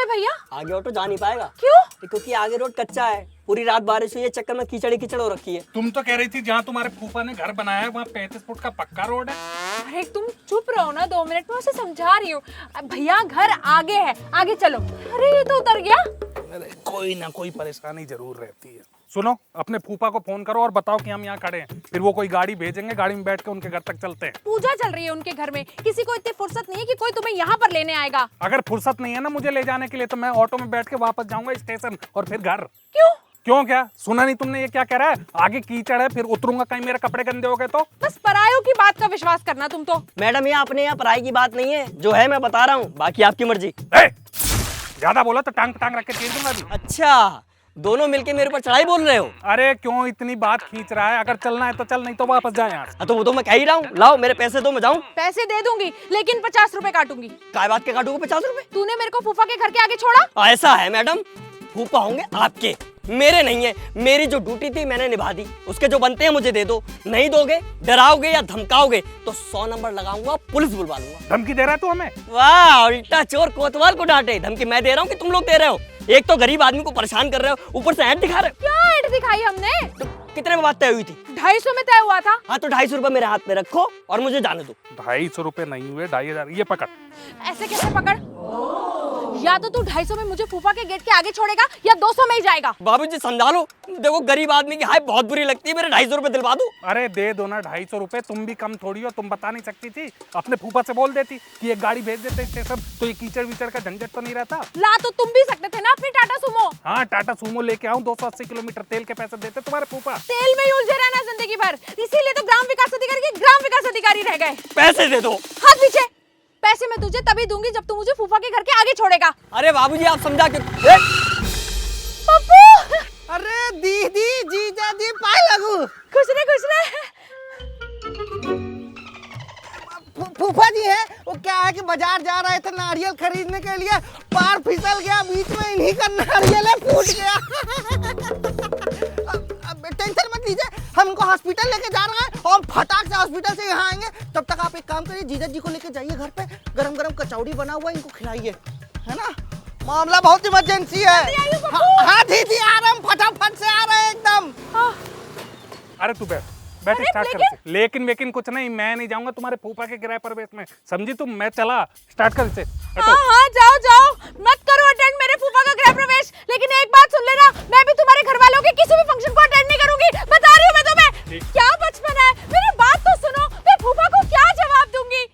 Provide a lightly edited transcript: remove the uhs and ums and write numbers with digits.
है भैया? आगे ऑटो जा नहीं पाएगा। क्यों? क्योंकि आगे रोड कच्चा है, पूरी रात बारिश हुई है, चक्कर में कीचड़ ही कीचड़ हो रखी है। तुम तो कह रही थी जहाँ तुम्हारे फूफा ने घर बनाया है वहाँ 35 फुट का पक्का रोड है। अरे तुम चुप रहो ना 2 मिनट, मैं उसे समझा रही हूँ। भैया घर आगे है, आगे चलो। अरे ये तो उतर गया। अरे कोई ना कोई परेशानी जरूर रहती है। सुनो, अपने फूफा को फोन करो और बताओ कि हम यहाँ खड़े हैं, फिर वो कोई गाड़ी भेजेंगे, गाड़ी में बैठ के उनके घर तक चलते हैं। पूजा चल रही है उनके घर में, किसी को इतनी फुर्सत नहीं है कि कोई तुम्हें यहाँ पर लेने आएगा। अगर फुर्सत नहीं है ना मुझे ले जाने के लिए तो मैं ऑटो में बैठ के वापस जाऊंगा स्टेशन और फिर घर। क्यों? क्यों क्या सुना नहीं तुमने? ये क्या कह रहा है? आगे कीचड़ है, फिर उतरूंगा, कहीं मेरे कपड़े गंदे हो गए तो। बस परायों की बात का विश्वास करना तुम तो। मैडम ये अपने यहाँ पढ़ाई की बात नहीं है, जो है मैं बता रहा हूँ, बाकी आपकी मर्जी। ज्यादा बोला तो टांग टांग रख के चीर दूंगा अभी। अच्छा, दोनों मिलके मेरे ऊपर चढ़ाई बोल रहे हो? अरे क्यों इतनी बात खींच रहा है? अगर चलना है तो चल, नहीं तो वापस जा यहाँ से। तो वो तो मैं कह ही रहा हूँ, लाओ मेरे पैसे दो, मैं जाऊँ। पैसे दे दूंगी लेकिन 50 रुपए काटूंगी। काय बात के काटोगे 50 रुपए? तूने मेरे को फूफा के घर के आगे छोड़ा। ऐसा है मैडम, फूफा होंगे आपके, मेरे नहीं है। मेरी जो ड्यूटी थी मैंने निभा दी, उसके जो बनते हैं मुझे दे दो। नहीं दोगे, डराओगे या धमकाओगे तो 100 नंबर लगाऊंगा, पुलिस बुलवा लूंगा। धमकी दे रहा है तू हमें? वाह, उल्टा चोर कोतवाल को डांटे। धमकी मैं दे रहा हूँ कि तुम लोग दे रहे हो? एक तो गरीब आदमी को परेशान कर रहे हो, ऊपर से ऐड दिखा रहे हो। क्या ऐड दिखाई हमने? तो कितने में बात तय हुई थी? 250 में तय हुआ था। हाँ तो 250 रुपए मेरे हाथ में रखो और मुझे जाने दो। 250 रुपए नहीं हुए, 2500। ये पकड़। ऐसे कैसे पकड़? या तो तू 250 में मुझे फूफा के गेट के आगे छोड़ेगा या 200 में ही जाएगा। बाबूजी समझा लो, देखो गरीब आदमी की हाय बहुत बुरी लगती है, मेरे 250 रुपए दिलवा दो। अरे दे दो ना 250 रुपए, तुम भी कम थोड़ी हो। तुम बता नहीं सकती थी? अपने फूफा से बोल देती कि एक गाड़ी भेज देते स्टेशन, तो ये कीचड़ विचड़ का झंझट तो नहीं रहता। ला तो तुम भी सकते थे ना अपनी टाटा सुमो। हाँ टाटा सूमो लेके आऊं, 280 किलोमीटर तेल के पैसे देते तुम्हारे फूफा। तेल में ही उलझे रहना जिंदगी भर, इसीलिए तो ग्राम विकास अधिकारी के ग्राम विकास अधिकारी रह गए। पैसे दे दो। हाथ पीछे। पैसे मैं तुझे तभी दूंगी जब तू मुझे फूफा के घर के आगे छोड़ेगा। अरे बाबूजी आप समझा के। पप्पू, अरे दीदी जीजा जी पाए लगू। खुश रहे। फूफा जी है वो, क्या है कि बाजार जा रहे थे नारियल खरीदने के लिए, पार फिसल गया बीच में, इन्हीं का नारियल है फूट गया। अब टेंशन मत लीजिए, हम इनको हॉस्पिटल लेके जा रहे हैं और फटाक से हॉस्पिटल से यहाँ आएंगे। तब तक आप एक काम करिए, जीजा जी को लेके जाइए घर पे, गरम गरम कचौड़ी बना हुआ है, इनको खिलाइए, है ना? मामला बहुत इमरजेंसी है। हाँ दीदी आ रहे हैं, फटाफट से आ रहे हैं एकदम। अरे तू बैठ स्टार्ट कर। लेकिन कुछ नहीं, मैं नहीं जाऊंगा तुम्हारे फूफा के किराए पर बेस में, समझी तुम? मैं चला, स्टार्ट कर इसे। हाँ जाओ, मत करो अटेंड मेरे फूफा का गृह प्रवेश, लेकिन एक बात सुन लेना, मैं भी तुम्हारे घर वालों के किसी भी फंक्शन को अटेंड नहीं करूंगी, बता रही हूँ मैं तुम्हें। क्या बचपन है, मेरी बात तो सुनो, मैं फूफा को क्या जवाब दूंगी?